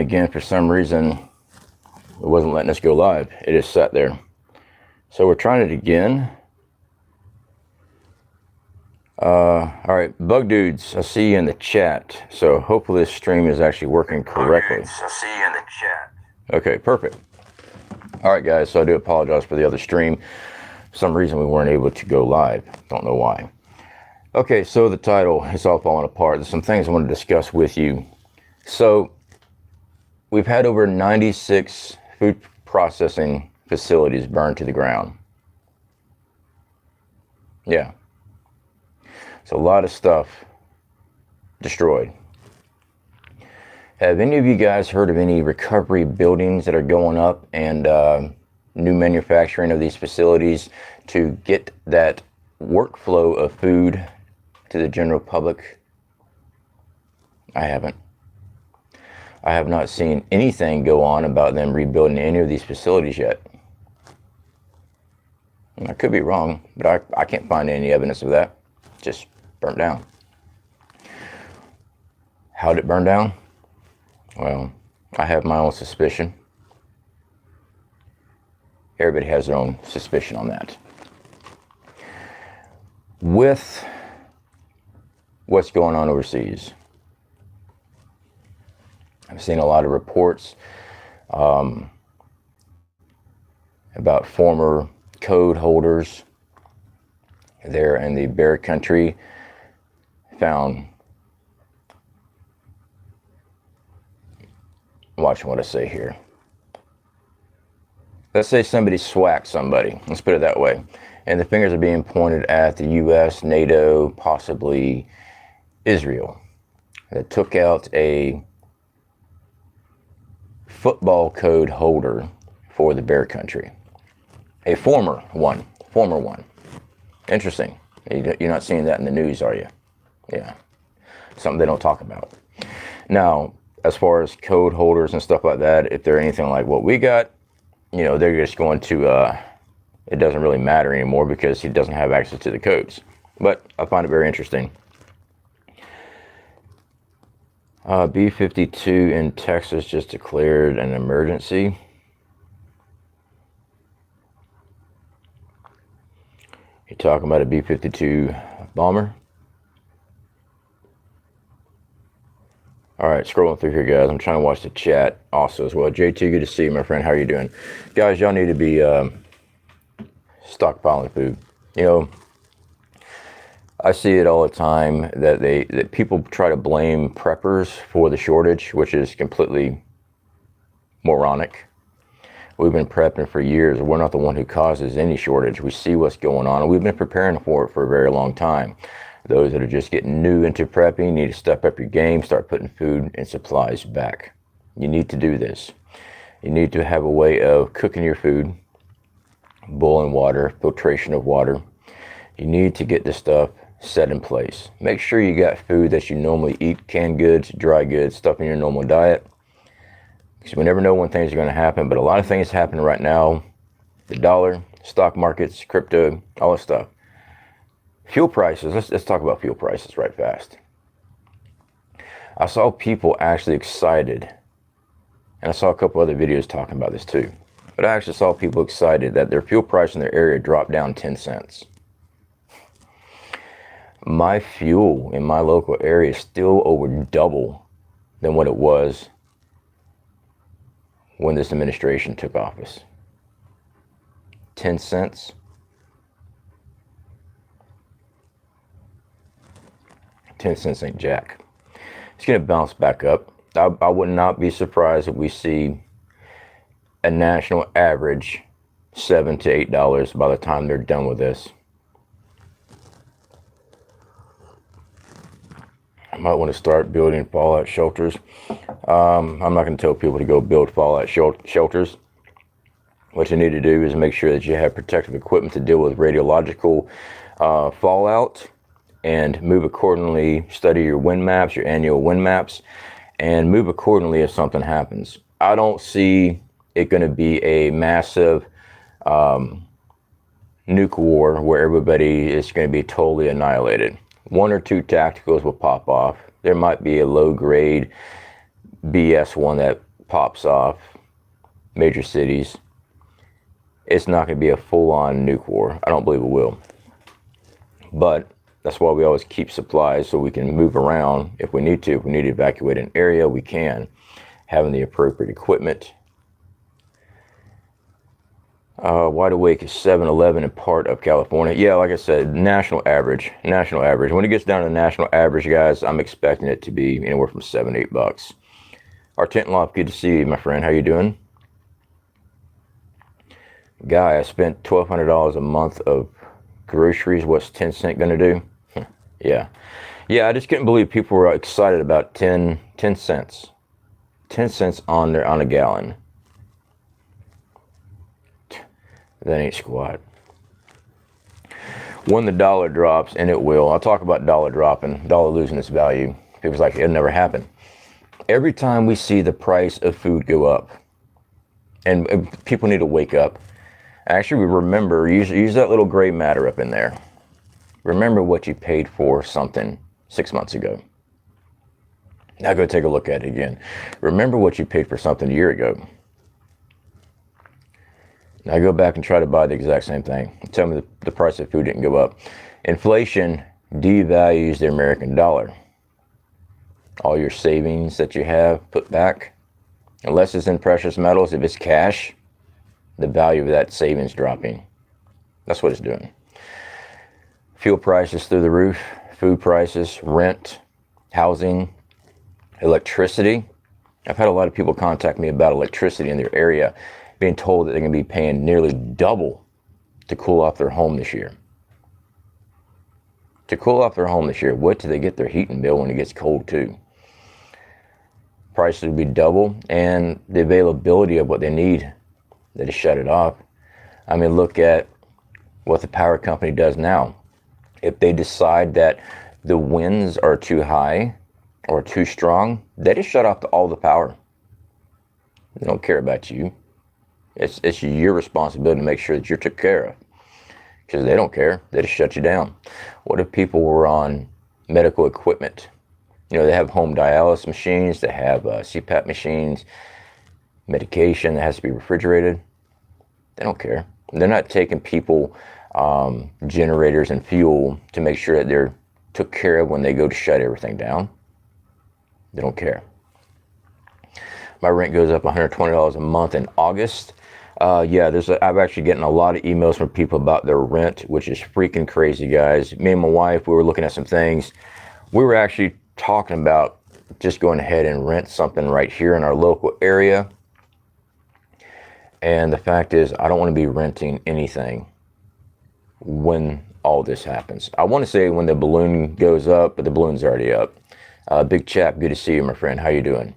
Again, for some reason, it wasn't letting us go live. It just sat there. So we're trying it again. All right, Bug Dudes, I see you in the chat. So hopefully this stream is actually working correctly. Bug Dudes, I see you in the chat. Okay, perfect. All right, guys, so I do apologize for the other stream. For some reason we weren't able to go live. Don't know why. Okay, so the title, it's all falling apart. There's some things I want to discuss with you. So we've had over 96 food processing facilities burned to the ground. Yeah. So a lot of stuff destroyed. Have any of you guys heard of any recovery buildings that are going up and new manufacturing of these facilities to get that workflow of food to the general public? I haven't. I have not seen anything go on about them rebuilding any of these facilities yet. I could be wrong, but I can't find any evidence of that. Just burnt down. How did it burn down? Well, I have my own suspicion. Everybody has their own suspicion on that. With what's going on overseas, I've seen a lot of reports about former code holders there in the bear country found, watch what I say here. Let's say somebody swacked somebody, let's put it that way, and the fingers are being pointed at the US, NATO, possibly Israel, that took out a football code holder for the bear country. A former one. Interesting. You're not seeing that in the news, are you? Yeah. Something they don't talk about. Now, as far as code holders and stuff like that, if they're anything like what we got, you know, they're just going to, it doesn't really matter anymore because he doesn't have access to the codes. But I find it very interesting. B-52 in Texas just declared an emergency. You're talking about a B-52 bomber? All right, scrolling through here, guys. I'm trying to watch the chat also as well. JT, good to see you, my friend. How are you doing? Guys, y'all need to be stockpiling food. You know, I see it all the time that people try to blame preppers for the shortage, which is completely moronic. We've been prepping for years. We're not the one who causes any shortage. We see what's going on, and we've been preparing for it for a very long time. Those that are just getting new into prepping need to step up your game, start putting food and supplies back. You need to do this. You need to have a way of cooking your food, boiling water, filtration of water. You need to get this stuff set in place. Make sure you got food that you normally eat, canned goods, dry goods, stuff in your normal diet. Because we never know when things are going to happen, but a lot of things happening right now. The dollar, stock markets, crypto, all this stuff. Fuel prices, let's talk about fuel prices right fast. I saw people actually excited, and I saw a couple other videos talking about this too, but I actually saw people excited that their fuel price in their area dropped down 10 cents. My fuel in my local area is still over double than what it was when this administration took office. 10 cents. 10 cents ain't jack. It's going to bounce back up. I would not be surprised if we see a national average $7 to $8 by the time they're done with this. I might want to start building fallout shelters. I'm not going to tell people to go build fallout shelters. What you need to do is make sure that you have protective equipment to deal with radiological fallout, and move accordingly. Study your wind maps, your annual wind maps, and move accordingly if something happens. I don't see it going to be a massive nuke war where everybody is going to be totally annihilated. One or two tacticals will pop off. There might be a low grade BS one that pops off, major cities, it's not going to be a full-on nuke war. I don't believe it will. But that's why we always keep supplies, so we can move around if we need to. If we need to evacuate an area, we can, having the appropriate equipment. Wide Awake is 7-11 in part of California. Yeah, like I said, national average. National average. When it gets down to the national average, guys, I'm expecting it to be anywhere from $7 to $8. Our tent loft, good to see you, my friend. How you doing? Guy, I spent $1,200 a month of groceries. What's 10 cent gonna do? Yeah. I just couldn't believe people were excited about 10 cents. 10 cents on a gallon. That ain't squat. When the dollar drops, and it will, I'll talk about dollar dropping, dollar losing its value. People's like, it'll never happen. Every time we see the price of food go up, and people need to wake up. Actually, remember, use that little gray matter up in there. Remember what you paid for something 6 months ago. Now go take a look at it again. Remember what you paid for something a year ago. Now go back and try to buy the exact same thing. Tell me the price of food didn't go up. Inflation devalues the American dollar. All your savings that you have put back, unless it's in precious metals, if it's cash, the value of that savings dropping. That's what it's doing. Fuel prices through the roof, food prices, rent, housing, electricity. I've had a lot of people contact me about electricity in their area, being told that they're going to be paying nearly double to cool off their home this year. To cool off their home this year, what do they get their heating bill when it gets cold too? Prices would be double, and the availability of what they need, they just shut it off. I mean, look at what the power company does now. If they decide that the winds are too high or too strong, they just shut off all the power. They don't care about you. It's your responsibility to make sure that you're taken care of, because they don't care. They just shut you down. What if people were on medical equipment? You know, they have home dialysis machines, they have CPAP machines, medication that has to be refrigerated. They don't care. They're not taking people generators and fuel to make sure that they're took care of when they go to shut everything down. They don't care. My rent goes up $120 a month in August. Yeah, I'm actually getting a lot of emails from people about their rent, which is freaking crazy, guys. Me and my wife, we were looking at some things. We were actually talking about just going ahead and rent something right here in our local area. And the fact is, I don't want to be renting anything when all this happens. I want to say when the balloon goes up, but the balloon's already up. Big Chap, good to see you, my friend. How you doing?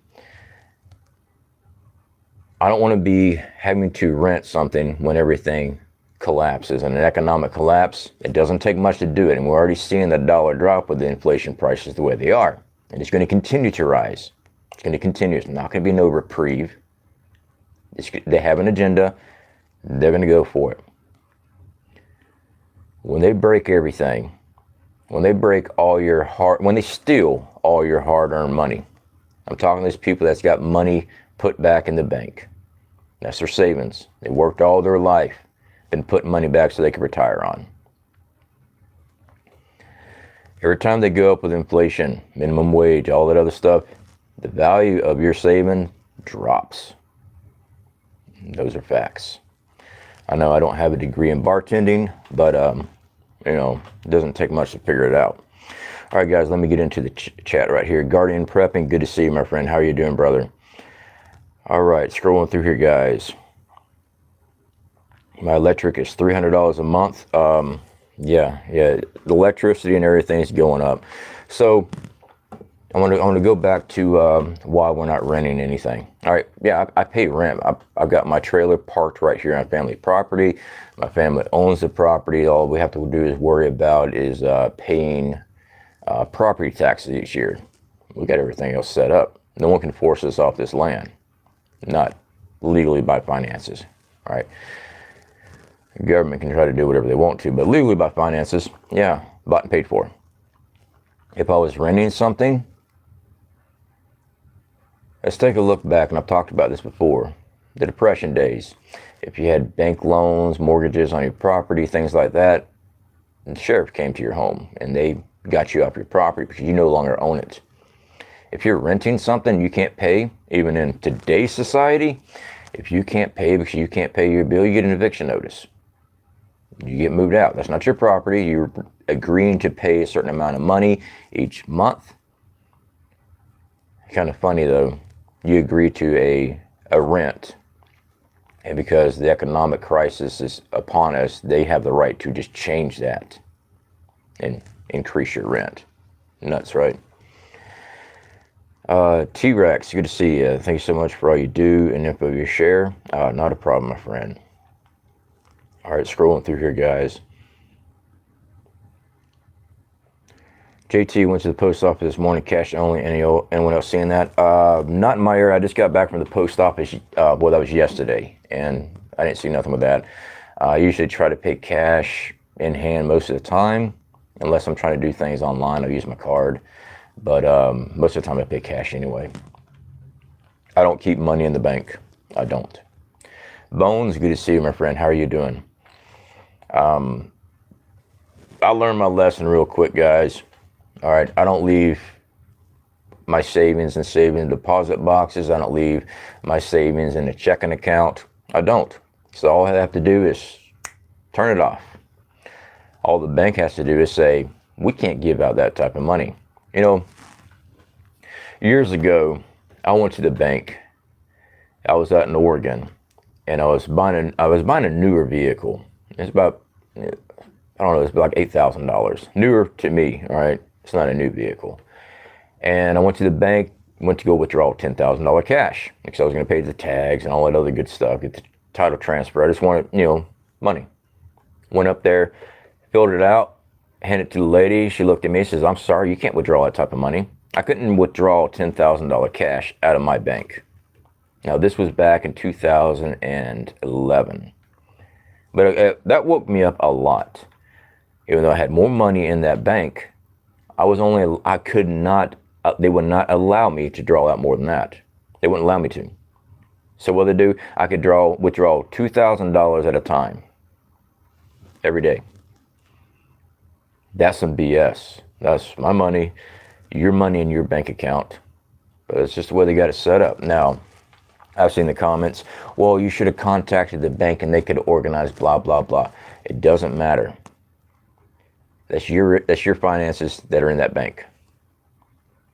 I don't want to be having to rent something when everything collapses. And an economic collapse, it doesn't take much to do it. And we're already seeing the dollar drop with the inflation prices the way they are. And it's going to continue to rise. It's going to continue. It's not going to be no reprieve. They have an agenda. They're going to go for it. When they break everything, when they break all your when they steal all your hard-earned money, I'm talking to these people that's got money put back in the bank. That's their savings. They worked all their life, been putting money back so they can retire on. Every time they go up with inflation, minimum wage, all that other stuff, the value of your saving drops. Those are facts. I know I don't have a degree in bartending, but you know, it doesn't take much to figure it out. All right, guys, let me get into the chat right here. Guardian Prepping, good to see you, my friend. How are you doing, brother? All right, scrolling through here, guys. My electric is $300 a month. Yeah, the electricity and everything is going up. So I want to go back to why we're not renting anything. All right, yeah, I pay rent. I've got my trailer parked right here on family property. My family owns the property. All we have to do is worry about is paying property taxes each year. We got everything else set up. No one can force us off this land. Not legally by finances, all right? The government can try to do whatever they want to, but legally by finances, yeah, bought and paid for. If I was renting something, Let's take a look back, and I've talked about this before. The Depression days. If you had bank loans, mortgages on your property, things like that, the sheriff came to your home and they got you off your property because you no longer own it. If you're renting something you can't pay, even in today's society, if you can't pay because you can't pay your bill, you get an eviction notice. You get moved out. That's not your property. You're agreeing to pay a certain amount of money each month. Kind of funny though, you agree to a rent, and because the economic crisis is upon us, they have the right to just change that and increase your rent. Nuts, right? T-Rex, good to see you. Thank you so much for all you do and info you share. Not a problem, my friend. All right, scrolling through here, guys. JT went to the post office this morning, cash only. Anyone else seeing that? Not in my area. I just got back from the post office. Well, that was yesterday, and I didn't see nothing with that. I usually try to pay cash in hand most of the time, unless I'm trying to do things online. I'll use my card, but most of the time I pay cash anyway. I don't keep money in the bank. I don't. Bones, good to see you, my friend. How are you doing? I learned my lesson real quick, guys. All right, I don't leave my savings in savings deposit boxes. I don't leave my savings in a checking account. I don't. So all I have to do is turn it off. All the bank has to do is say, we can't give out that type of money. You know, years ago, I went to the bank. I was out in Oregon, and I was buying a newer vehicle. It's about, I don't know, it's like $8,000. Newer to me, all right? It's not a new vehicle. And I went to the bank, went to go withdraw $10,000 cash because I was going to pay the tags and all that other good stuff, get the title transfer. I just wanted, money. Went up there, filled it out, handed it to the lady. She looked at me and says, I'm sorry, you can't withdraw that type of money. I couldn't withdraw $10,000 cash out of my bank. Now, this was back in 2011. But that woke me up a lot. Even though I had more money in that bank, I could not, they would not allow me to draw out more than that. They wouldn't allow me to. So what they do, I could withdraw $2,000 at a time. Every day. That's some BS. That's my money, your money in your bank account. But it's just the way they got it set up. Now, I've seen the comments, well, you should have contacted the bank and they could have organized blah, blah, blah. It doesn't matter. That's your finances that are in that bank.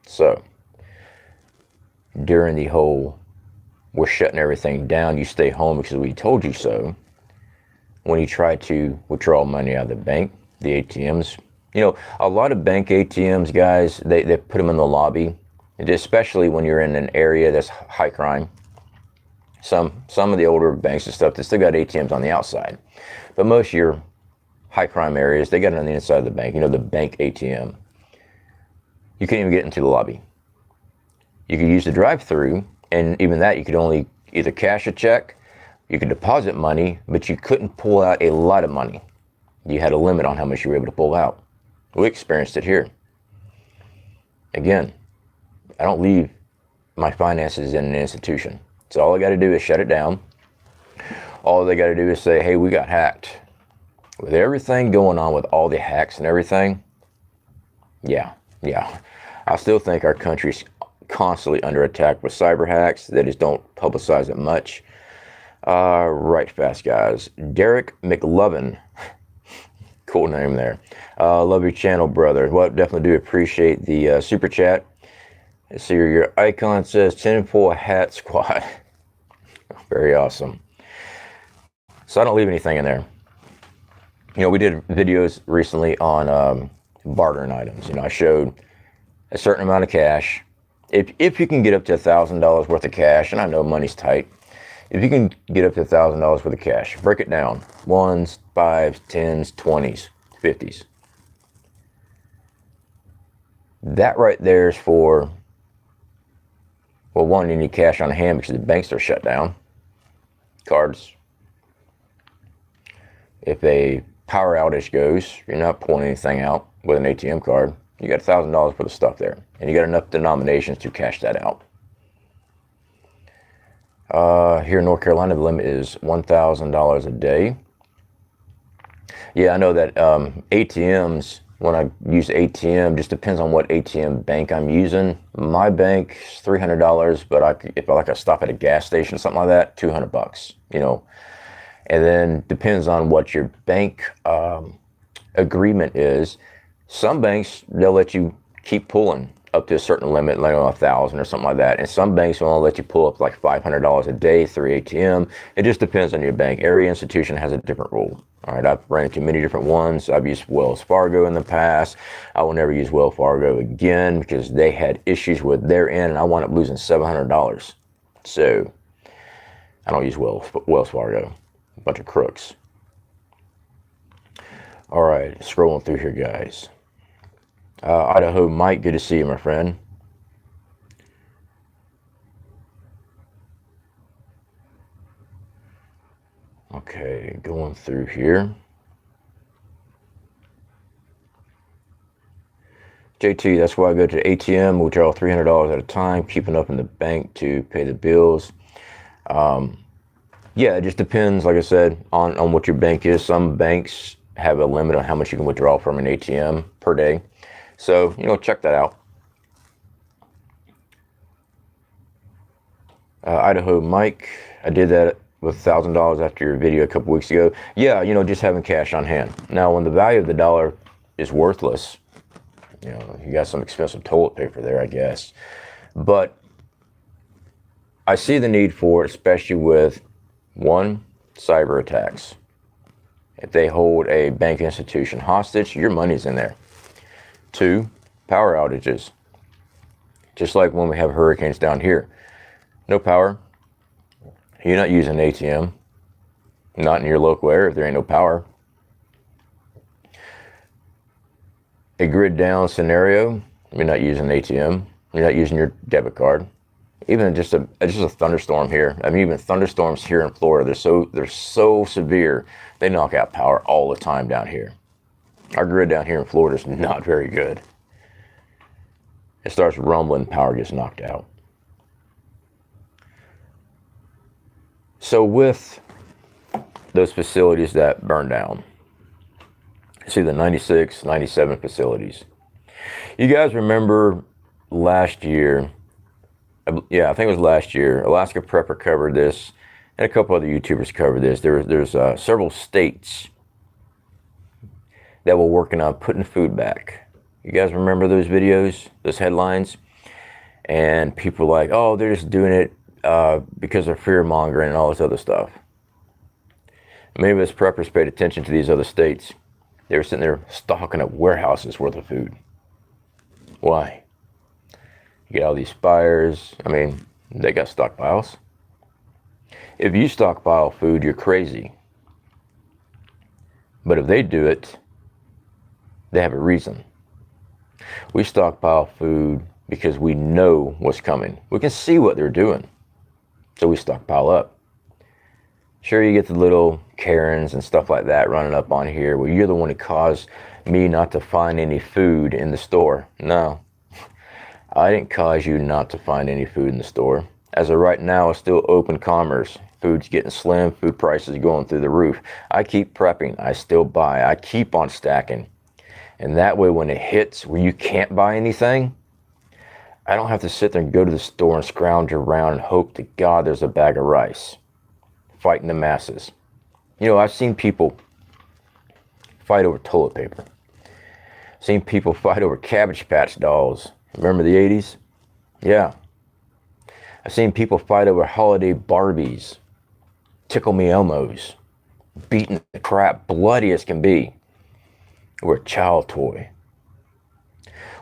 So, during the whole, we're shutting everything down, you stay home because we told you so. When you try to withdraw money out of the bank, the ATMs, a lot of bank ATMs, guys, they put them in the lobby, especially when you're in an area that's high crime. Some of the older banks and stuff, they still got ATMs on the outside. But most of your high crime areas, they got it on the inside of the bank. The bank ATM. You can't even get into the lobby. You could use the drive-through, and even that, you could only either cash a check, you could deposit money, but you couldn't pull out a lot of money. You had a limit on how much you were able to pull out. We experienced it here. Again, I don't leave my finances in an institution. So all I got to do is shut it down. All they got to do is say, hey, we got hacked. With everything going on with all the hacks and everything, yeah. I still think our country's constantly under attack with cyber hacks. They just don't publicize it much. Right fast, guys. Derek McLovin. Cool name there. Love your channel, brother. Well, definitely do appreciate the super chat. Let's see, your icon says tinfoil hat squad. Very awesome. So I don't leave anything in there. We did videos recently on bartering items. I showed a certain amount of cash. If you can get up to $1,000 worth of cash, and I know money's tight, if you can get up to $1,000 worth of cash, break it down. 1s, 5s, 10s, 20s, 50s. That right there is for, well, one, you need cash on hand because the banks are shut down. Cards. If a power outage goes, you're not pulling anything out with an ATM card. You got $1,000 worth of stuff there, and you got enough denominations to cash that out. Here in North Carolina, the limit is $1,000 a day. Yeah, I know that ATMs, when I use ATM, just depends on what ATM bank I'm using. My bank is $300, but if I stop at a gas station or something like that, $200, you know. And then depends on what your bank agreement is. Some banks, they'll let you keep pulling up to a certain limit, like 1,000 or something like that. And some banks will only let you pull up like $500 a day through ATM. It just depends on your bank. Every institution has a different rule. All right, I've ran into many different ones. I've used Wells Fargo in the past. I will never use Wells Fargo again because they had issues with their end, and I wound up losing $700. So I don't use Wells Fargo. A bunch of crooks. All right, scrolling through here, guys. Idaho Mike, good to see you, my friend. Okay, going through here. JT, that's why I go to the ATM, withdraw $300 at a time, keeping up in the bank to pay the bills. Yeah, it just depends, like I said, on what your bank is. Some banks have a limit on how much you can withdraw from an ATM per day. So, you know, check that out. Idaho Mike, I did that with $1,000 after your video a couple weeks ago. Yeah, you know, just having cash on hand. Now, when the value of the dollar is worthless, you know, you got some expensive toilet paper there, I guess. But I see the need for it, especially with, one, cyber attacks. If they hold a bank institution hostage, your money's in there. Two, power outages. Just like when we have hurricanes down here. No power. You're not using an ATM. Not in your local area if there ain't no power. A grid down scenario, you're not using an ATM. You're not using your debit card. Even just a thunderstorm here. I mean, even thunderstorms here in Florida, they're so severe, they knock out power all the time down here. Our grid down here in Florida is not very good. It starts rumbling, power gets knocked out. So with those facilities that burn down, see the 96, 97 facilities. You guys remember last year, yeah, I think it was last year, Alaska Prepper covered this, and a couple other YouTubers covered this. There's several states that were working on putting food back. You guys remember those videos, those headlines? And people were like, oh, they're just doing it because of fear mongering and all this other stuff. Maybe as preppers paid attention to these other states. They were sitting there stocking up warehouses worth of food. Why? You get all these fires. I mean, they got stockpiles. If you stockpile food, you're crazy. But if they do it, they have a reason. We stockpile food because we know what's coming. We can see what they're doing. So we stockpile up. Sure, you get the little Karens and stuff like that running up on here. Well, you're the one who caused me not to find any food in the store. No, I didn't cause you not to find any food in the store. As of right now, it's still open commerce. Food's getting slim, food prices are going through the roof. I keep prepping, I still buy, I keep on stacking. And that way when it hits where you can't buy anything, I don't have to sit there and go to the store and scrounge around and hope to God there's a bag of rice. Fighting the masses. You know, I've seen people fight over toilet paper. Seen people fight over Cabbage Patch dolls. Remember the 80s? Yeah. I've seen people fight over holiday Barbies. Tickle Me Elmos. Beating the crap, bloody as can be. Or a child toy.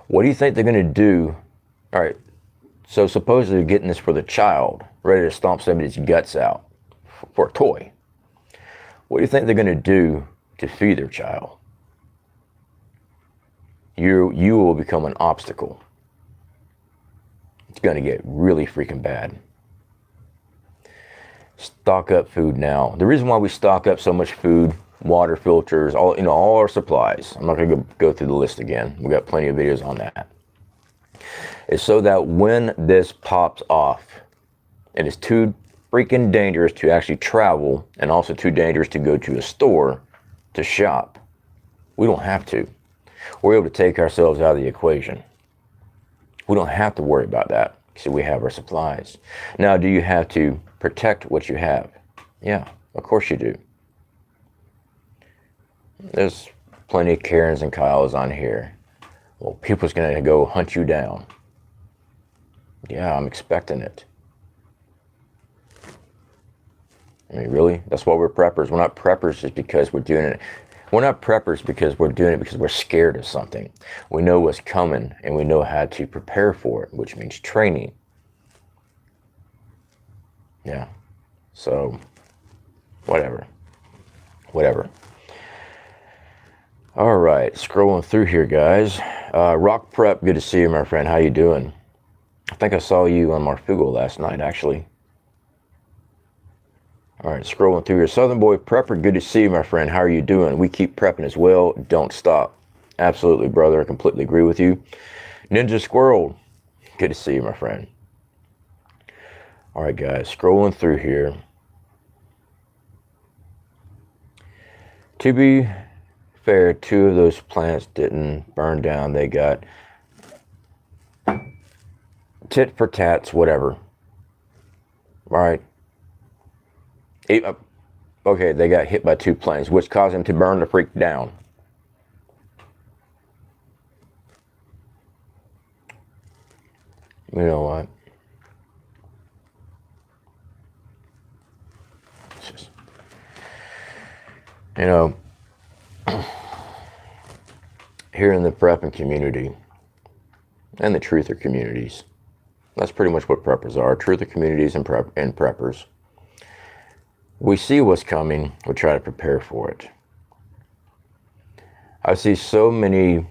What do you think they're going to do? All right, so suppose they're getting this for the child, ready to stomp somebody's guts out for a toy. What do you think they're going to do to feed their child? You will become an obstacle. It's going to get really freaking bad. Stock up food now. The reason why we stock up so much food, water filters, all our supplies. I'm not going to go through the list again. We got plenty of videos on that. Is so that when this pops off and it's too freaking dangerous to actually travel, and also too dangerous to go to a store to shop. We don't have to. We're able to take ourselves out of the equation. We don't have to worry about that. See, we have our supplies. Now, do you have to protect what you have? Yeah, of course you do. There's plenty of Karens and Kyles on here. Well, people's going to go hunt you down. Yeah, I'm expecting it. I mean, really? That's why we're preppers. We're not preppers just because we're doing it. We're not preppers because we're doing it because we're scared of something. We know what's coming, and we know how to prepare for it, which means training. Yeah. So, whatever. All right, scrolling through here, guys. Rock Prep, good to see you, my friend. How you doing? I think I saw you on Marfugo last night, actually. All right, scrolling through here. Southern Boy Prepper, good to see you, my friend. How are you doing? We keep prepping as well. Don't stop. Absolutely, brother. I completely agree with you. Ninja Squirrel, good to see you, my friend. All right, guys, scrolling through here. To be fair, 2 of those plants didn't burn down. They got tit for tats, whatever. All right. Okay, they got hit by 2 planes, which caused them to burn the freak down. You know what? It's just, you know, here in the prepping community and the truther communities, that's pretty much what preppers are. Truther communities and preppers. We see what's coming, we try to prepare for it. I see so many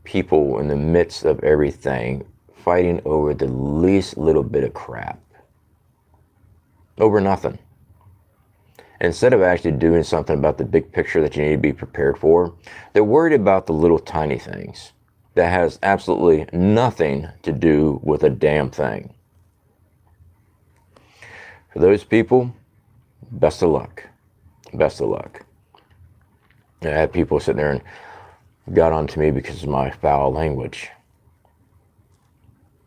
people in the midst of everything fighting over the least little bit of crap. Over nothing. Instead of actually doing something about the big picture that you need to be prepared for, they're worried about the little tiny things that has absolutely nothing to do with a damn thing. For those people, best of luck. Best of luck. And I had people sitting there and got on to me because of my foul language.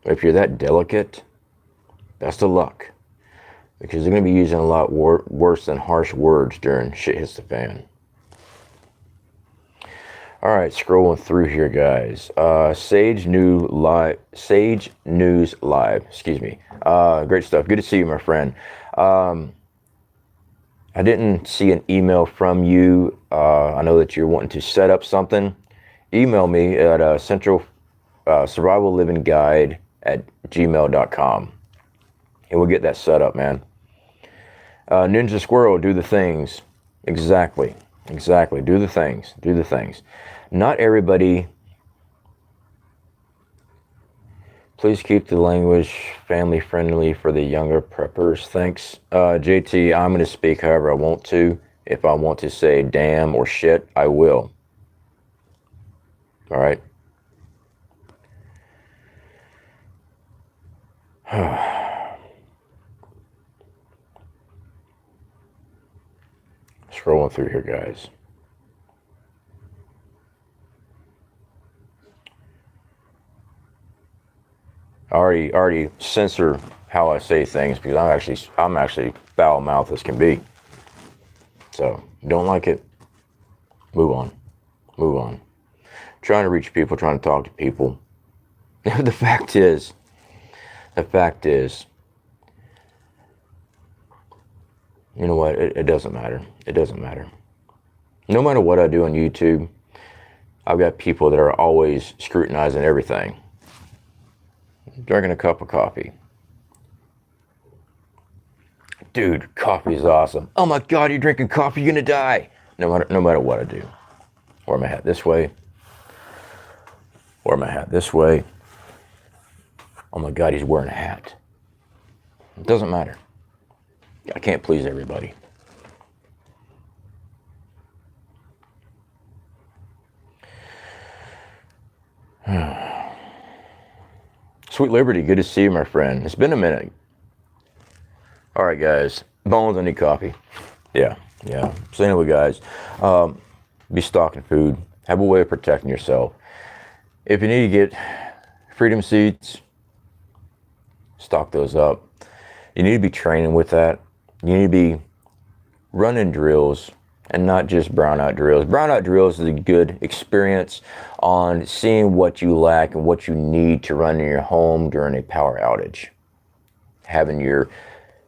If you're that delicate, best of luck. Because they're going to be using a lot worse than harsh words during shit hits the fan. All right, scrolling through here, guys. Sage News Live. Excuse me. Great stuff. Good to see you, my friend. I didn't see an email from you. I know that you're wanting to set up something. Email me at Central survivallivingguide at gmail.com. And we'll get that set up, man. Ninja Squirrel, do the things. Exactly. Do the things. Not everybody. Please keep the language family friendly for the younger preppers. Thanks. JT, I'm going to speak however I want to. If I want to say damn or shit, I will. All right. Scrolling through here, guys. I already censor how I say things because I'm actually foul mouthed as can be. So don't like it. Move on. Trying to reach people, trying to talk to people. The fact is, you know what? It doesn't matter. No matter what I do on YouTube, I've got people that are always scrutinizing everything. Drinking a cup of coffee. Dude, coffee is awesome. Oh my God, you're drinking coffee, you're gonna die. No matter what I do. Wear my hat this way. Oh my God, he's wearing a hat. It doesn't matter. I can't please everybody. Sweet Liberty, good to see you, my friend. It's been a minute. All right, guys. Bones, I need coffee. Yeah. So anyway, guys, be stocking food. Have a way of protecting yourself. If you need to get freedom seeds, stock those up. You need to be training with that. You need to be running drills and not just brownout drills. Brownout drills is a good experience on seeing what you lack and what you need to run in your home during a power outage. Having your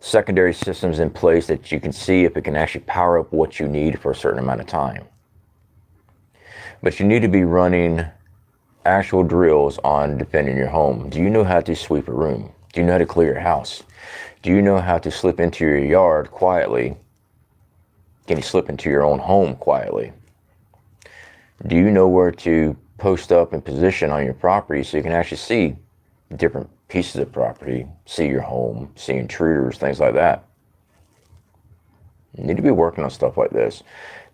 secondary systems in place that you can see if it can actually power up what you need for a certain amount of time. But you need to be running actual drills on defending your home. Do you know how to sweep a room? Do you know how to clear your house? Do you know how to slip into your yard quietly? Can you slip into your own home quietly? Do you know where to post up and position on your property so you can actually see different pieces of property, see your home, see intruders, things like that? You need to be working on stuff like this,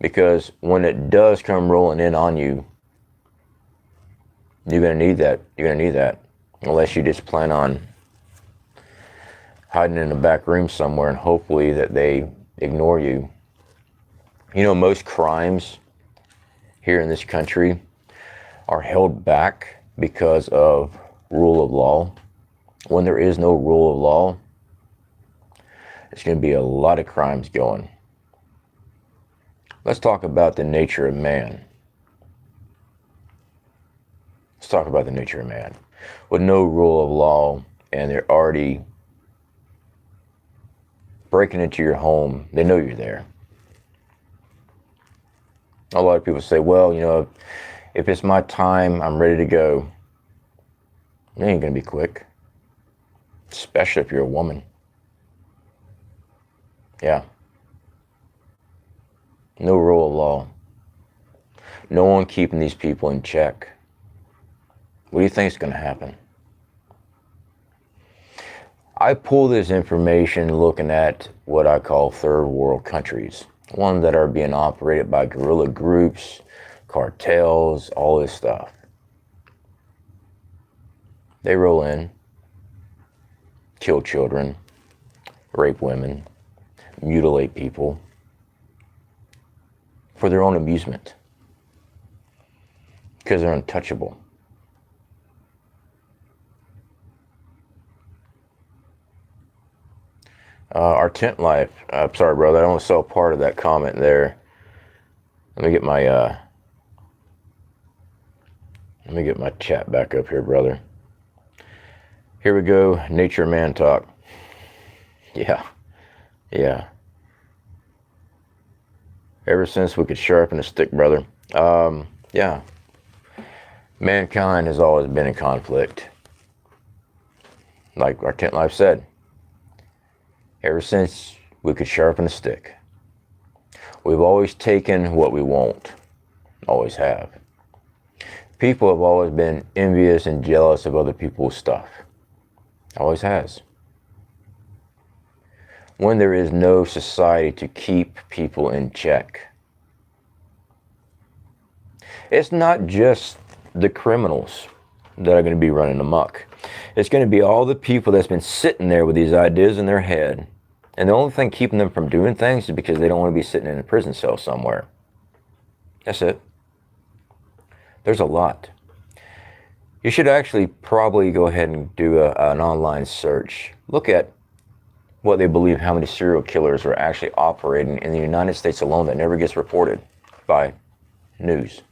because when it does come rolling in on you, you're going to need that. You're going to need that. Unless you just plan on hiding in a back room somewhere and hopefully that they ignore you. You know, most crimes here in this country are held back because of rule of law. When there is no rule of law, there's going to be a lot of crimes going. Let's talk about the nature of man. Let's talk about the nature of man. With no rule of law, and they're already breaking into your home, they know you're there. A lot of people say, well, you know, if it's my time, I'm ready to go. It ain't going to be quick. Especially if you're a woman. Yeah. No rule of law. No one keeping these people in check. What do you think is going to happen? I pull this information looking at what I call third world countries. Ones that are being operated by guerrilla groups, cartels, all this stuff. They roll in, kill children, rape women, mutilate people for their own amusement because they're untouchable. Our tent life. I'm sorry, brother. I don't saw part of that comment there. Let me get my chat back up here, brother. Here we go. Nature man talk. Yeah. Ever since we could sharpen a stick, brother. Yeah. Mankind has always been in conflict. Like our tent life said. Ever since we could sharpen a stick. We've always taken what we want. Always have. People have always been envious and jealous of other people's stuff. Always has. When there is no society to keep people in check. It's not just the criminals that are going to be running amok. It's going to be all the people that's been sitting there with these ideas in their head. And the only thing keeping them from doing things is because they don't want to be sitting in a prison cell somewhere. That's it. There's a lot. You should actually probably go ahead and do an online search. Look at what they believe, how many serial killers are actually operating in the United States alone that never gets reported by news.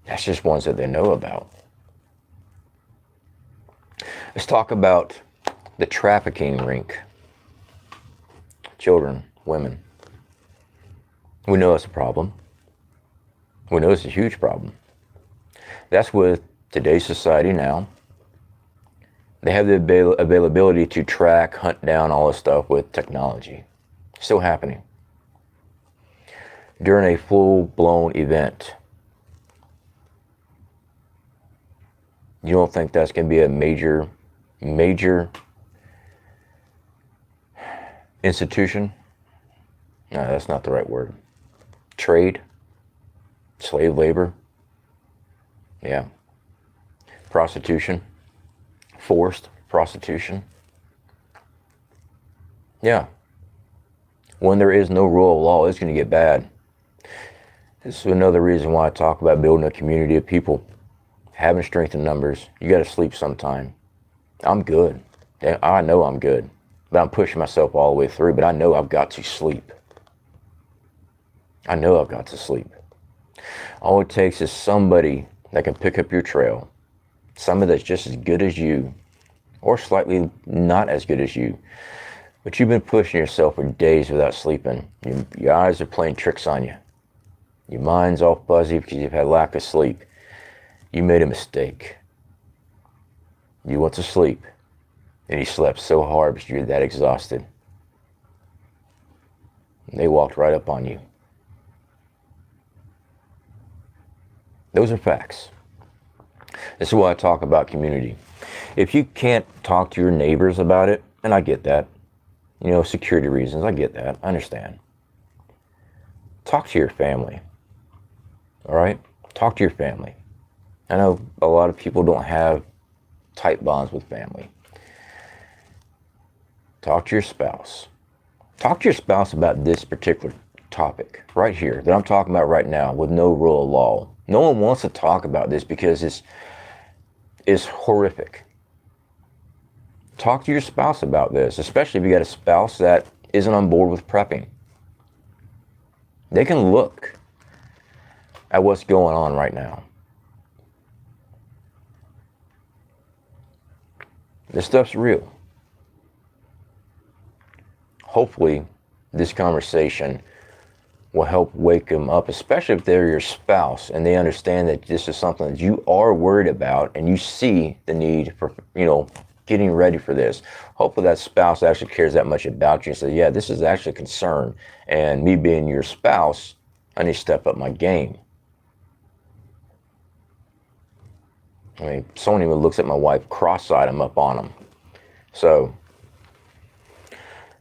That's just ones that they know about. Let's talk about the trafficking rink. Children, women. We know it's a problem. We know it's a huge problem. That's with today's society now. They have the availability to track, hunt down all this stuff with technology. Still happening. During a full-blown event. You don't think that's going to be a major institution? No, that's not the right word. Trade? Slave labor? Yeah. Prostitution? Forced prostitution? Yeah. When there is no rule of law, it's going to get bad. This is another reason why I talk about building a community of people, having strength in numbers. You got to sleep sometime. I'm good. I know I'm good, but I'm pushing myself all the way through, but I know I've got to sleep. I know I've got to sleep. All it takes is somebody that can pick up your trail, somebody that's just as good as you, or slightly not as good as you, but you've been pushing yourself for days without sleeping. Your eyes are playing tricks on you. Your mind's all fuzzy because you've had lack of sleep. You made a mistake. You went to sleep, and you slept so hard because you're that exhausted. And they walked right up on you. Those are facts. This is why I talk about community. If you can't talk to your neighbors about it, and I get that, you know, security reasons, I get that, I understand. Talk to your family, all right? Talk to your family. I know a lot of people don't have tight bonds with family. Talk to your spouse. Talk to your spouse about this particular topic right here that I'm talking about right now with no rule of law. No one wants to talk about this because it's horrific. Talk to your spouse about this, especially if you got a spouse that isn't on board with prepping. They can look at what's going on right now. This stuff's real. Hopefully, this conversation will help wake them up, especially if they're your spouse and they understand that this is something that you are worried about and you see the need for, you know, getting ready for this. Hopefully that spouse actually cares that much about you and says, yeah, this is actually a concern. And me being your spouse, I need to step up my game. I mean, someone even looks at my wife cross-eyed, I'm up on them. So,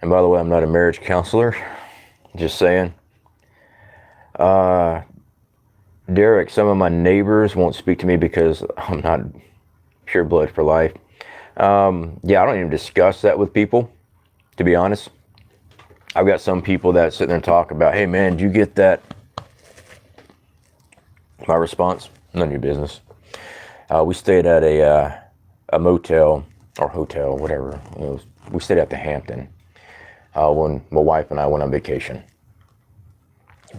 and by the way, I'm not a marriage counselor, just saying. Derek, some of my neighbors won't speak to me because I'm not pure blood for life. Yeah, I don't even discuss that with people, to be honest. I've got some people that sit there and talk about, hey man, did you get that? My response, none of your business. We stayed at a motel or hotel, whatever. We stayed at the Hampton when my wife and I went on vacation.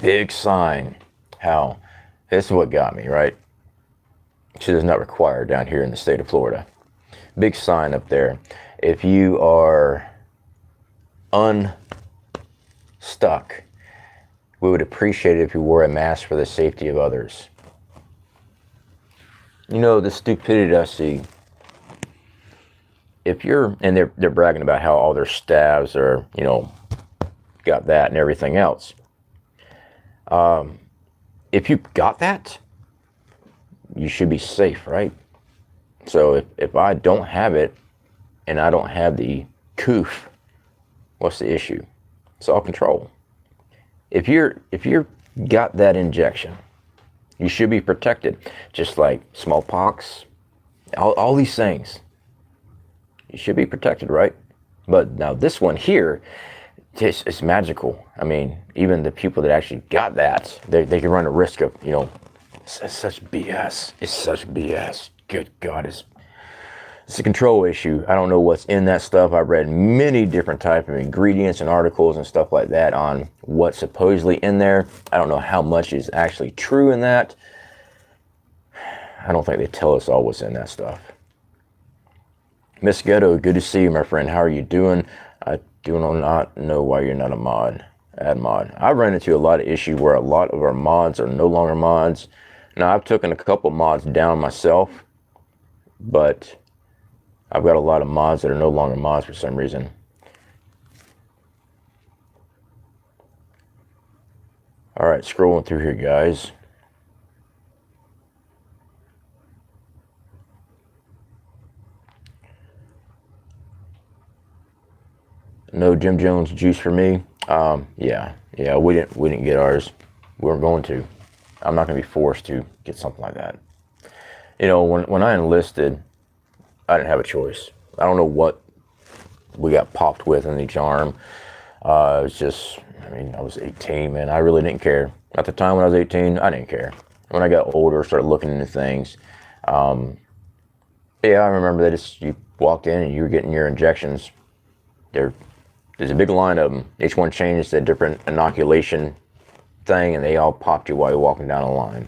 Big sign, how this is what got me, right? Shit is not required down here in the state of Florida. Big sign up there. If you are unstuck, we would appreciate it if you wore a mask for the safety of others. You know, the stupidity I see. If you're, and they're bragging about how all their staffs are, you know, got that and everything else. If you got that, you should be safe, right? So if I don't have it and I don't have the coof, what's the issue? Self-control. If you're got that injection, you should be protected. Just like smallpox, all these things. You should be protected, right? But now this one here, it's magical. I mean, even the people that actually got that, they can run a risk of, you know, it's such BS. It's such BS. Good God, it's a control issue. I don't know what's in that stuff. I've read many different types of ingredients and articles and stuff like that on what's supposedly in there. I don't know how much is actually true in that. I don't think they tell us all what's in that stuff. Miss Ghetto, good to see you, my friend. How are you doing? I do not know why you're not a mod. Add mod. I've run into a lot of issues where a lot of our mods are no longer mods. Now, I've taken a couple mods down myself, but I've got a lot of mods that are no longer mods for some reason. All right, scrolling through here, guys. No Jim Jones juice for me. Yeah, we didn't get ours. We weren't going to. I'm not going to be forced to get something like that. You know, when I enlisted, I didn't have a choice. I don't know what we got popped with in each arm. It was just, I mean, I was 18, man. I really didn't care. At the time when I was 18, I didn't care. When I got older, started looking into things. Yeah, I remember that you walked in and you were getting your injections. There's a big line of them. Each one changes a different inoculation thing, and they all popped you while you're walking down the line.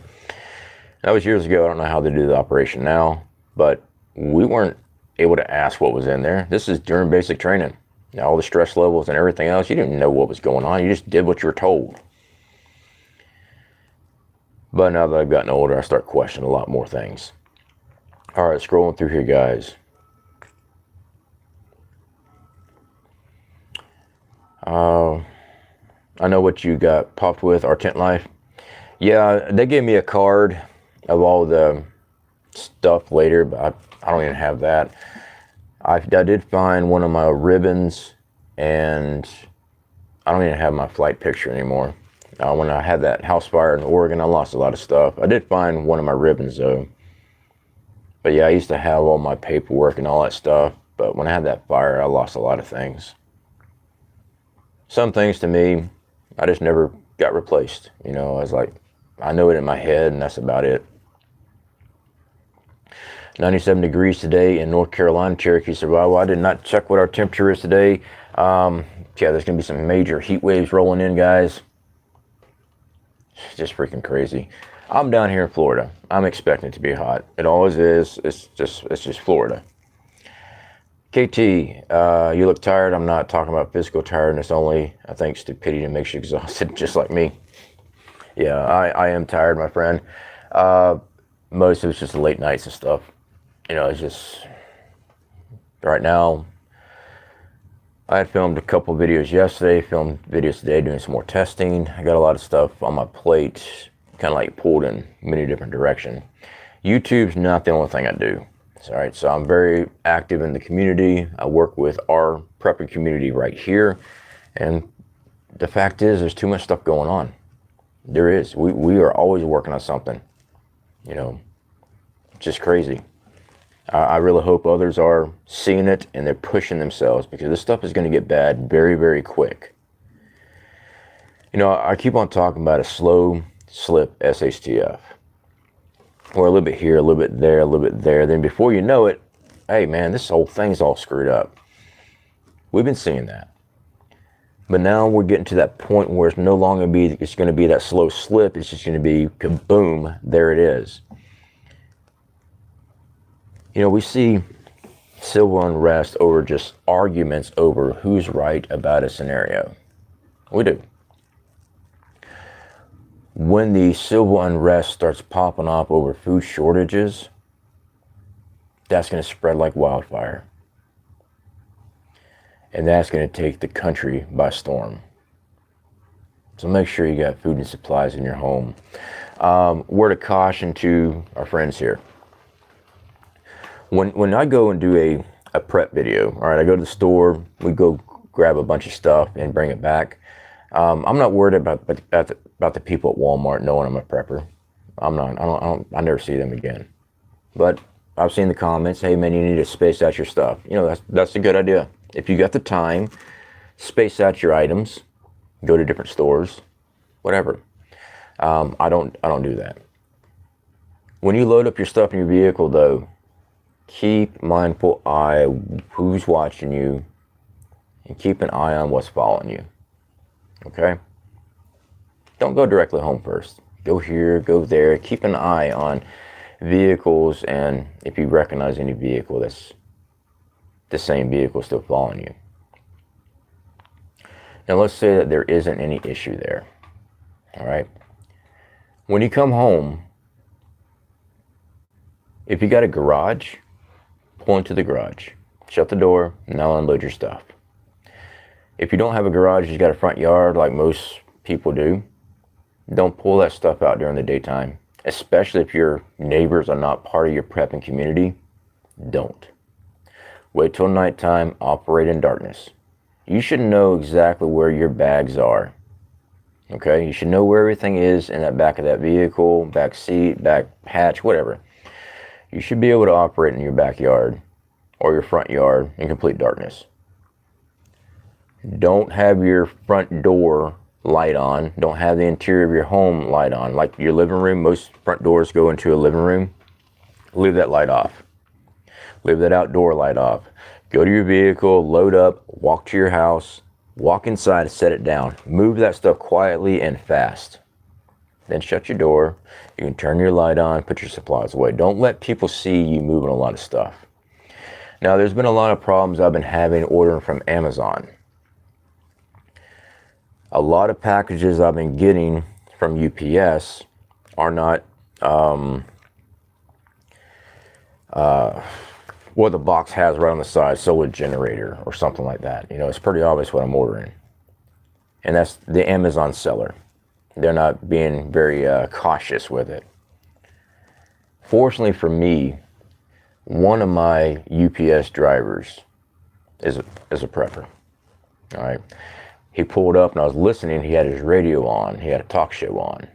That was years ago. I don't know how they do the operation now, but we weren't able to ask what was in there. This is during basic training. Now, all the stress levels and everything else, you didn't know what was going on. You just did what you were told. But now that I've gotten older, I start questioning a lot more things. All right, scrolling through here, guys. I know what you got popped with, our tent life. Yeah, they gave me a card of all the stuff later, but I don't even have that. I did find one of my ribbons, and I don't even have my flight picture anymore. When I had that house fire in Oregon, I lost a lot of stuff. I did find one of my ribbons, though. But yeah, I used to have all my paperwork and all that stuff, but when I had that fire, I lost a lot of things. Some things to me, I just never got replaced. You know, I was like, I know it in my head, and that's about it. 97 degrees today in North Carolina, Cherokee Survival. I did not check what our temperature is today. Yeah, there's going to be some major heat waves rolling in, guys. It's just freaking crazy. I'm down here in Florida. I'm expecting it to be hot. It always is. It's just Florida. KT, you look tired. I'm not talking about physical tiredness only. I think stupidity makes you exhausted, just like me. Yeah, I am tired, my friend. Most of it's just the late nights and stuff. You know, it's just, right now, I had filmed a couple videos yesterday, filmed videos today, doing some more testing. I got a lot of stuff on my plate, kind of like pulled in many different directions. YouTube's not the only thing I do. All right, so I'm very active in the community. I work with our prepping community right here. And the fact is, there's too much stuff going on. There is. We are always working on something. You know, just crazy. I really hope others are seeing it and they're pushing themselves, because this stuff is going to get bad very, very quick. You know, I keep on talking about a slow slip SHTF. Or a little bit here, a little bit there, a little bit there. Then before you know it, hey man, this whole thing's all screwed up. We've been seeing that. But now we're getting to that point where it's no longer it's going to be that slow slip. It's just going to be kaboom, there it is. You know, we see civil unrest over just arguments over who's right about a scenario. We do. When the civil unrest starts popping up over food shortages, that's going to spread like wildfire. And that's going to take the country by storm. So make sure you got food and supplies in your home. Word of caution to our friends here. When I go and do a prep video, all right, I go to the store, we go grab a bunch of stuff and bring it back. I'm not worried about the people at Walmart knowing I'm a prepper. I never see them again. But I've seen the comments, hey man, you need to space out your stuff. You know, that's a good idea. If you got the time, space out your items, go to different stores, whatever. I don't do that. When you load up your stuff in your vehicle though, keep mindful eye who's watching you, and keep an eye on what's following you. Okay? Don't go directly home first. Go here, go there. Keep an eye on vehicles, and if you recognize any vehicle that's the same vehicle still following you. Now let's say that there isn't any issue there. All right? When you come home, if you got a garage, pull into the garage. Shut the door, now unload your stuff. If you don't have a garage, you got a front yard like most people do, don't pull that stuff out during the daytime, especially if your neighbors are not part of your prepping community. Don't. Wait till nighttime, operate in darkness. You should know exactly where your bags are. Okay, you should know where everything is in that back of that vehicle, back seat, back hatch, whatever. You should be able to operate in your backyard or your front yard in complete darkness. Don't have your front door light on. Don't have the interior of your home light on. Like your living room, most front doors go into a living room. Leave that light off. Leave that outdoor light off. Go to your vehicle, load up, walk to your house, walk inside, set it down. Move that stuff quietly and fast. Then shut your door. You can turn your light on, put your supplies away. Don't let people see you moving a lot of stuff. Now, there's been a lot of problems I've been having ordering from Amazon. A lot of packages I've been getting from UPS are not what the box has right on the side, solar generator or something like that. You know, it's pretty obvious what I'm ordering. And that's the Amazon seller. They're not being very cautious with it. Fortunately for me, one of my UPS drivers is a prepper. All right. He pulled up and I was listening. He had his radio on. He had a talk show on.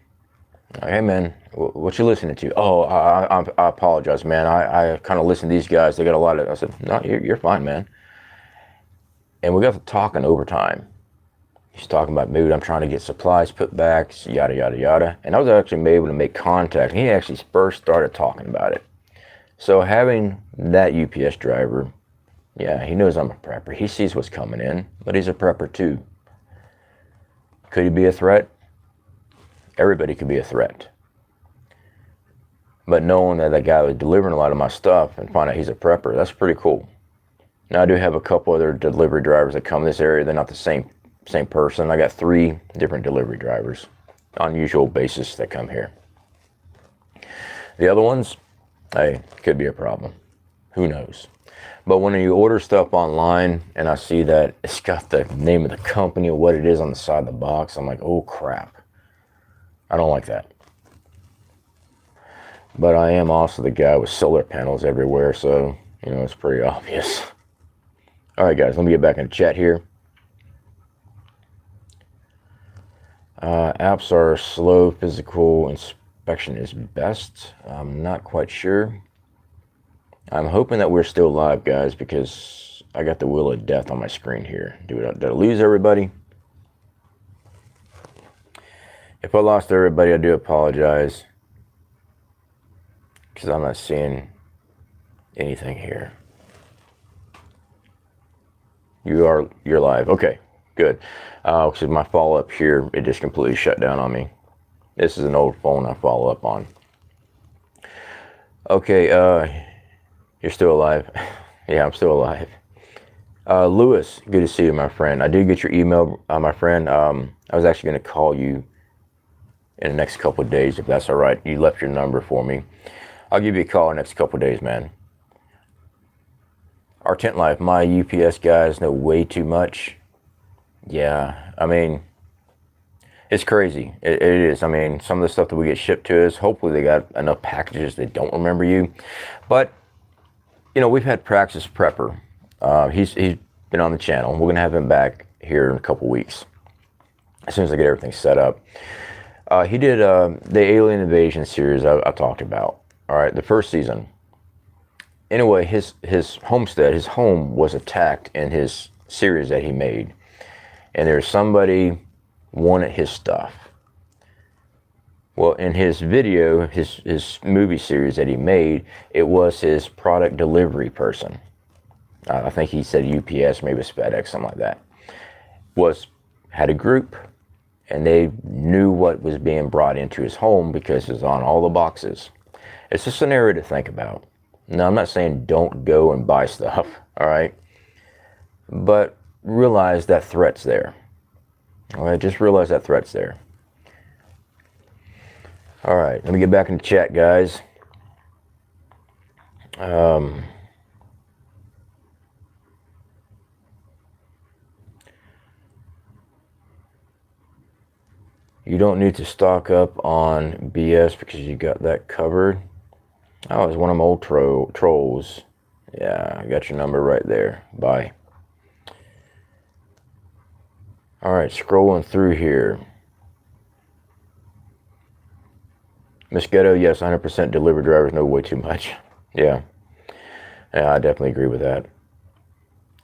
Hey man, what you listening to? Oh, I apologize, man. I kind of listen to these guys. They got a lot of. I said, no, you're fine, man. And we got to talking overtime. He's talking about, dude, I'm trying to get supplies put back, yada yada yada. And I was actually able to make contact. And he actually first started talking about it. So having that UPS driver, yeah, he knows I'm a prepper. He sees what's coming in, but he's a prepper too. Could he be a threat? Everybody could be a threat. But knowing that that guy was delivering a lot of my stuff and find out he's a prepper, that's pretty cool. Now I do have a couple other delivery drivers that come to this area. They're not the same person. I got 3 different delivery drivers on usual basis that come here. The other ones, hey, could be a problem. Who knows? But when you order stuff online and I see that it's got the name of the company or what it is on the side of the box, I'm like, oh crap. I don't like that. But I am also the guy with solar panels everywhere, so, you know, it's pretty obvious. All right, guys, let me get back in the chat here. Apps are slow. Physical inspection is best. I'm not quite sure. I'm hoping that we're still live, guys, because I got the wheel of death on my screen here. Did I lose everybody? If I lost everybody, I do apologize, because I'm not seeing anything here. You're live. Okay, good. Because my follow up here, it just completely shut down on me. This is an old phone I follow up on. Okay, you're still alive. Yeah, I'm still alive. Lewis, good to see you, my friend. I did get your email, my friend. I was actually going to call you in the next couple of days, if that's all right. You left your number for me. I'll give you a call in the next couple of days, man. Our tent life, my UPS guys know way too much. Yeah, I mean, it's crazy. It is. I mean, some of the stuff that we get shipped to us, hopefully they got enough packages they don't remember you. But, you know, we've had Praxis Prepper. He's been on the channel. We're going to have him back here in a couple weeks, as soon as I get everything set up. He did the Alien Invasion series I talked about. All right, the first season. Anyway, his homestead, his home was attacked in his series that he made. And there's somebody wanted his stuff. Well, in his video, his movie series that he made, it was his product delivery person. I think he said UPS, maybe it's FedEx, something like that. Had a group, and they knew what was being brought into his home because it was on all the boxes. It's a scenario to think about. Now, I'm not saying don't go and buy stuff, all right? But realize that threat's there. All right, just realize that threat's there. All right, let me get back in the chat, guys. You don't need to stock up on BS because you got that covered. Oh, it's one of them old trolls. Yeah, I got your number right there. Bye. All right, scrolling through here. Miss Ghetto, yes, 100% delivery drivers know way too much. Yeah, I definitely agree with that.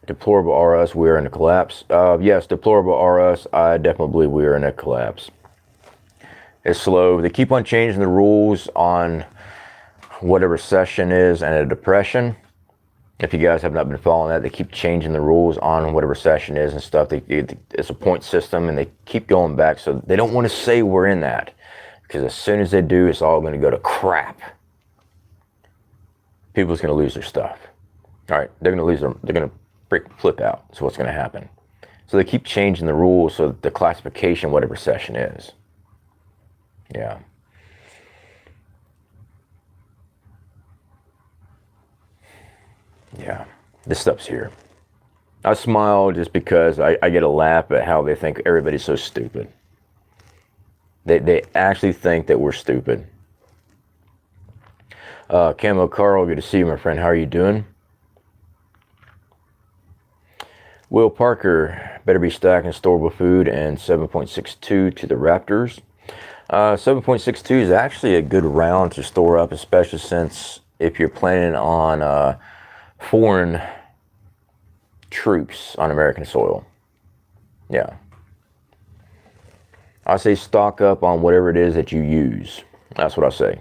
Deplorable RS, we are in a collapse. Yes, deplorable RS, I definitely believe we are in a collapse. It's slow. They keep on changing the rules on what a recession is and a depression. If you guys have not been following that, they keep changing the rules on what a recession is and stuff. It's a point system, and they keep going back. So they don't want to say we're in that, because as soon as they do, it's all going to go to crap. People's going to lose their stuff. All right, they're going to flip out. So what's going to happen? So they keep changing the rules so that the classification, what a recession is. Yeah. Yeah, this stuff's here. I smile just because I get a laugh at how they think everybody's so stupid. They actually think that we're stupid. Camo Carl, good to see you, my friend. How are you doing? Will Parker, better be stacking storable food and 7.62 to the Raptors. 7.62 is actually a good round to store up, especially since if you're planning on foreign troops on American soil. Yeah. I say stock up on whatever it is that you use. That's what I say.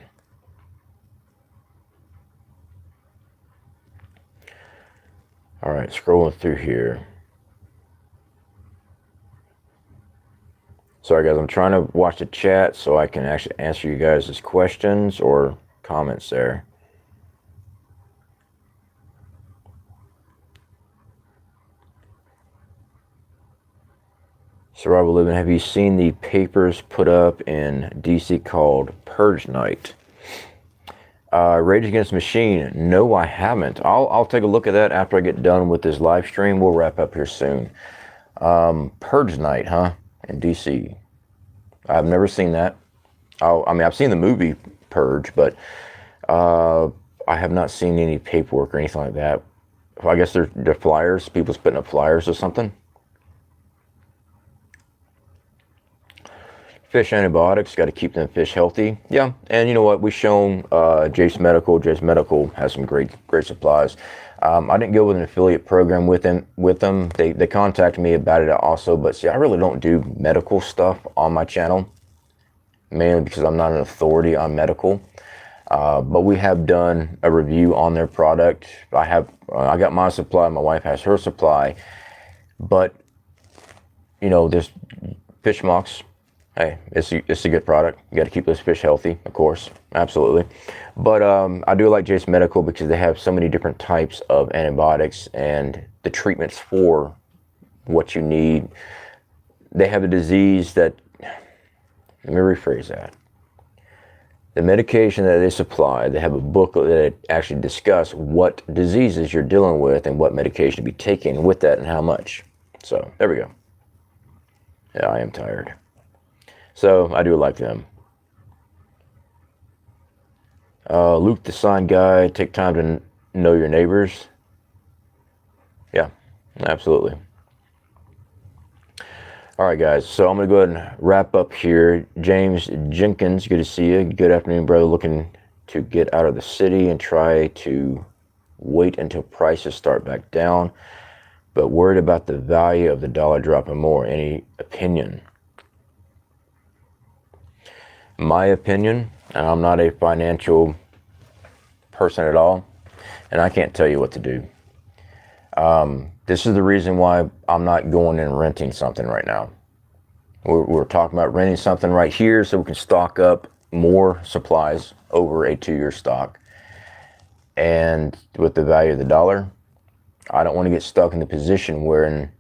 All right, scrolling through here. Sorry guys, I'm trying to watch the chat so I can actually answer you guys' questions or comments there. Survival Living, have you seen the papers put up in DC called Purge Night? Rage Against the Machine, no I haven't. I'll take a look at that after I get done with this live stream. We'll wrap up here soon. Purge Night, huh? In DC. I've never seen that. I mean, I've seen the movie Purge, but I have not seen any paperwork or anything like that. I guess they're flyers, people's putting up flyers or something. Fish antibiotics, got to keep them fish healthy. Yeah, and you know what? We've shown Jace Medical. Jace Medical has some great supplies. I didn't go with an affiliate program with them. They contacted me about it also, but see, I really don't do medical stuff on my channel, mainly because I'm not an authority on medical. But we have done a review on their product. I got my supply. My wife has her supply, but you know, there's fish mox. Hey, it's a good product. You got to keep those fish healthy, of course, absolutely. But I do like Jace Medical because they have so many different types of antibiotics and the treatments for what you need. They have a disease that, let me rephrase that. The medication that they supply, they have a booklet that actually discuss what diseases you're dealing with and what medication to be taking with that and how much. So there we go. Yeah, I am tired. So I do like them. Luke the Sign Guy, take time to know your neighbors. Yeah, absolutely. All right, guys, so I'm going to go ahead and wrap up here. James Jenkins, good to see you. Good afternoon, brother. Looking to get out of the city and try to wait until prices start back down, but worried about the value of the dollar dropping more. Any opinion? My opinion, and I'm not a financial person at all, and I can't tell you what to do. This is the reason why I'm not going and renting something right now. We're talking about renting something right here so we can stock up more supplies over a 2-year stock. And with the value of the dollar, I don't want to get stuck in the position where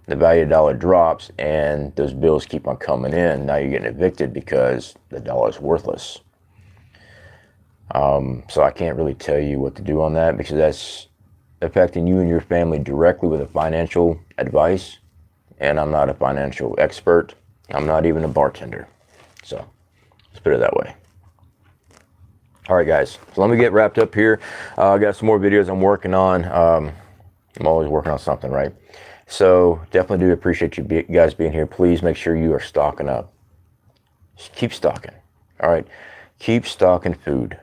the value of the dollar drops and those bills keep on coming in. Now you're getting evicted because the dollar is worthless. So I can't really tell you what to do on that because that's affecting you and your family directly with a financial advice. And I'm not a financial expert. I'm not even a bartender. So let's put it that way. All right, guys. So let me get wrapped up here. I got some more videos I'm working on. I'm always working on something, right? So definitely do appreciate you guys being here. Please make sure you are stocking up. Just keep stocking. All right. Keep stocking food.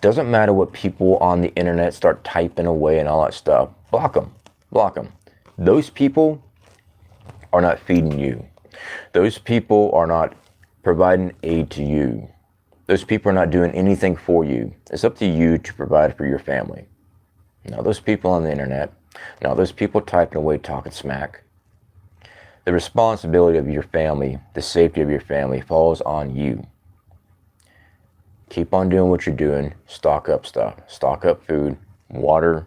Doesn't matter what people on the internet start typing away and all that stuff. Block them. Block them. Those people are not feeding you. Those people are not providing aid to you. Those people are not doing anything for you. It's up to you to provide for your family. Now those people on the internet, now those people typing away, talking smack. The responsibility of your family, the safety of your family falls on you. Keep on doing what you're doing. Stock up stuff. Stock up food. Water.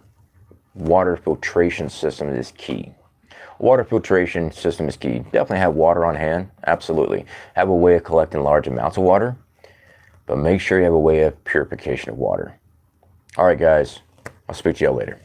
Water filtration system is key. Water filtration system is key. Definitely have water on hand. Absolutely. Have a way of collecting large amounts of water. But make sure you have a way of purification of water. All right, guys. I'll speak to y'all later.